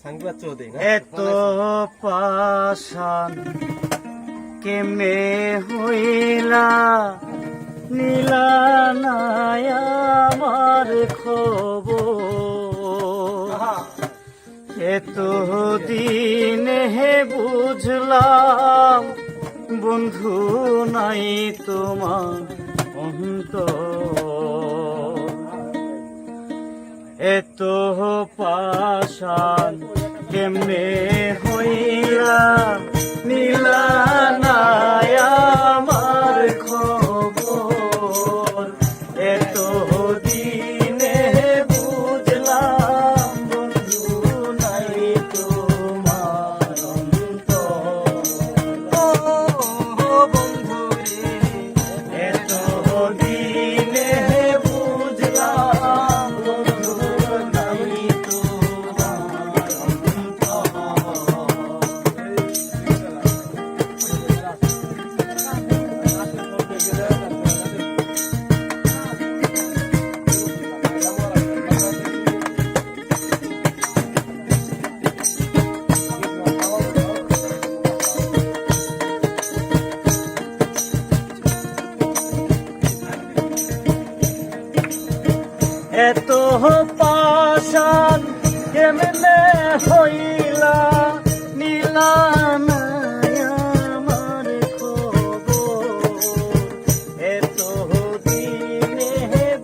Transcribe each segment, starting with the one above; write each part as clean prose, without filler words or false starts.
এত পাশান কেমনে হইলা নীলা নাই আমার খবর এত দিনে বুঝলাম বন্ধু নাই তোমার অন্তর এত পাশান কেমনে হইলা নীলা নাই আমার খবর এত দিনে বুঝলাম বন্ধু নাই তোমার অন্তর ও বন্ধু রে এত দিনে বুঝলাম বন্ধু নাই তোমার এত পাশান কেমনে হইলা নীলা নাই আমার খবর এত দিনে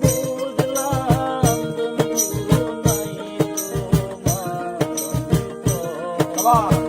বুঝলাম বন্ধু নাই তোমার অন্তর